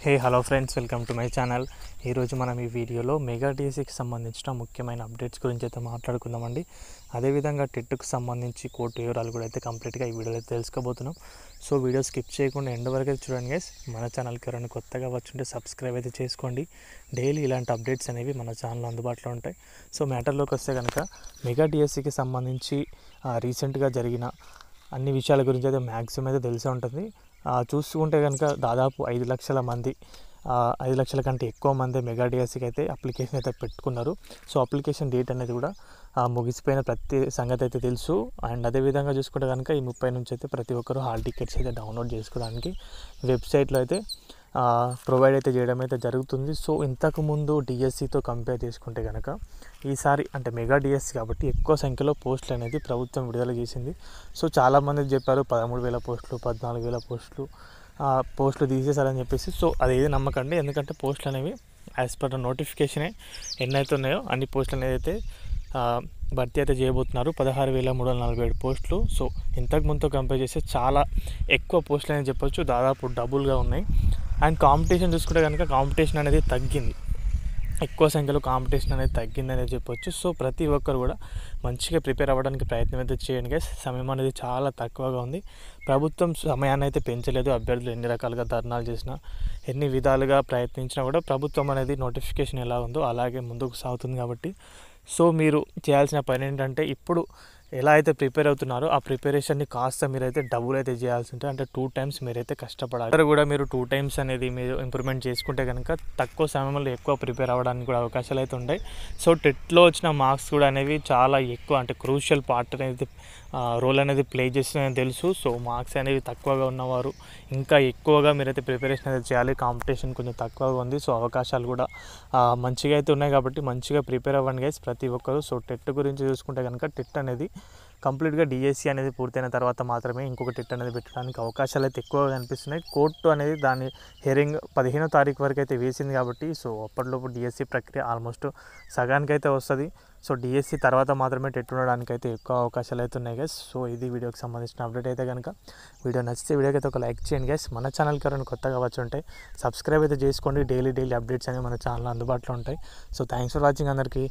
Hello friends, welcome to my channel. ఈరోజు మనం ఈ వీడియోలో మెగా డిఎస్సికి సంబంధించిన ముఖ్యమైన అప్డేట్స్ గురించి అయితే మాట్లాడుకుందామండి. అదేవిధంగా టెట్కి సంబంధించి కోర్టు వివరాలు కూడా అయితే కంప్లీట్గా ఈ వీడియోలో అయితే తెలుసుకోబోతున్నాం. సో వీడియో స్కిప్ చేయకుండా ఎండ్ వరకు అయితే చూడండి గైస్. మన ఛానల్కి ఎవరైనా కొత్తగా వచ్చుంటే సబ్స్క్రైబ్ అయితే చేసుకోండి. డైలీ ఇలాంటి అప్డేట్స్ అనేవి మన ఛానల్లో అందుబాటులో ఉంటాయి. సో మ్యాటర్లోకి వస్తే కనుక మెగా డిఎస్సికి సంబంధించి రీసెంట్గా జరిగిన అన్ని విషయాల గురించి అయితే మ్యాక్సిమం అయితే తెలిసే ఉంటుంది. చూసుకుంటే కనుక దాదాపు 5 లక్షల మంది 5 లక్షల కంటే ఎక్కువ మంది మెగా డిఎస్సికి అయితే అప్లికేషన్ అయితే పెట్టుకున్నారు. సో అప్లికేషన్ డేట్ అనేది కూడా ముగిసిపోయిన ప్రతి సంగతి అయితే తెలుసు. అండ్ అదేవిధంగా చూసుకుంటే కనుక ఈ 30 నుంచి అయితే ప్రతి ఒక్కరు హాల్ టికెట్స్ అయితే డౌన్లోడ్ చేసుకోవడానికి వెబ్సైట్లో అయితే ప్రొవైడ్ అయితే చేయడం అయితే జరుగుతుంది. సో ఇంతకుముందు డిఎస్సితో కంపేర్ చేసుకుంటే కనుక ఈసారి అంటే మెగా డిఎస్సి కాబట్టి ఎక్కువ సంఖ్యలో పోస్టులు అనేది ప్రభుత్వం విడుదల చేసింది. సో చాలామంది చెప్పారు 13,000 పోస్టులు 14,000 పోస్టులు తీసేశారని చెప్పేసి. సో అదేది నమ్మకండి, ఎందుకంటే పోస్టులు అనేవి యాజ్ పర్ నోటిఫికేషనే ఎన్నైతే ఉన్నాయో అన్ని పోస్టులు అనేది అయితే భర్తీ అయితే చేయబోతున్నారు. 16,347 పోస్టులు. సో ఇంతకుముందుతో కంపేర్ చేస్తే చాలా ఎక్కువ పోస్టులు అనేది చెప్పొచ్చు, దాదాపు డబుల్గా ఉన్నాయి. అండ్ కాంపిటీషన్ చూసుకుంటే కనుక కాంపిటీషన్ అనేది తగ్గింది, ఎక్కువ సంఖ్యలో కాంపిటీషన్ అనేది తగ్గిందనేది చెప్పొచ్చు. సో ప్రతి ఒక్కరు కూడా మంచిగా ప్రిపేర్ అవ్వడానికి ప్రయత్నం అయితే చేయండి గైస్. సమయం అనేది చాలా తక్కువగా ఉంది. ప్రభుత్వం సమయాన్ని అయితే పెంచలేదు. అభ్యర్థులు ఎన్ని రకాలుగా ధర్నాలు చేసినా, ఎన్ని విధాలుగా ప్రయత్నించినా కూడా ప్రభుత్వం అనేది నోటిఫికేషన్ ఎలా ఉందో అలాగే ముందుకు సాగుతుంది. కాబట్టి సో మీరు చేయాల్సిన పని ఏంటంటే ఇప్పుడు ఎలా అయితే ప్రిపేర్ అవుతున్నారో ఆ ప్రిపరేషన్ని కాస్త మీరైతే డబుల్ అయితే చేయాల్సి ఉంటుంది. అంటే 2 టైమ్స్ మీరైతే కష్టపడాలి. ఇక్కడ కూడా మీరు 2 టైమ్స్ అనేది మీరు ఇంప్రూవ్మెంట్ చేసుకుంటే కనుక తక్కువ సమయంలో ఎక్కువ ప్రిపేర్ అవ్వడానికి కూడా అవకాశాలు అయితే ఉంటాయి. సో టెట్లో వచ్చిన మార్క్స్ కూడా అనేవి చాలా ఎక్కువ, అంటే క్రూషియల్ పార్ట్ అనేది రోల్ అనేది ప్లే చేస్తుందని తెలుసు. సో మార్క్స్ అనేవి తక్కువగా ఉన్నవారు ఇంకా ఎక్కువగా మీరైతే ప్రిపరేషన్ అయితే చేయాలి. కాంపిటీషన్ కొంచెం తక్కువగా ఉంది. సో అవకాశాలు కూడా మంచిగా అయితే ఉన్నాయి. కాబట్టి మంచిగా ప్రిపేర్ అవ్వండి గైస్ ప్రతి ఒక్కరు. సో టెట్ గురించి చూసుకుంటే కనుక టెట్ అనేది కంప్లీట్గా డిఎస్సి అనేది పూర్తయిన తర్వాత మాత్రమే ఇంకొక టెట్ అనేది పెట్టడానికి అవకాశాలు అయితే ఎక్కువగా కనిపిస్తున్నాయి. కోర్టు అనేది దాని హియరింగ్ 15వ తారీఖు వరకు అయితే వేసింది. కాబట్టి సో అప్పటిలోపు డిఎస్సి ప్రక్రియ ఆల్మోస్ట్ సగానికైతే వస్తుంది. సో డిఎస్సి తర్వాత మాత్రమే టెట్ ఉండడానికి అయితే ఎక్కువ అవకాశాలు అయితే ఉన్నాయి గైస్. సో ఇది వీడియోకి సంబంధించిన అప్డేట్ అయితే కనుక వీడియో నచ్చితే వీడియోకి అయితే ఒక లైక్ చేయండి గైస్. మన ఛానల్కి ఎవరైనా కొత్తగా వచ్చి ఉంటే సబ్స్క్రైబ్ అయితే చేసుకోండి. డైలీ అప్డేట్స్ అనేవి మన ఛానల్లో అందుబాటులో ఉంటాయి. సో థ్యాంక్స్ ఫర్ వాచింగ్ అందరికీ.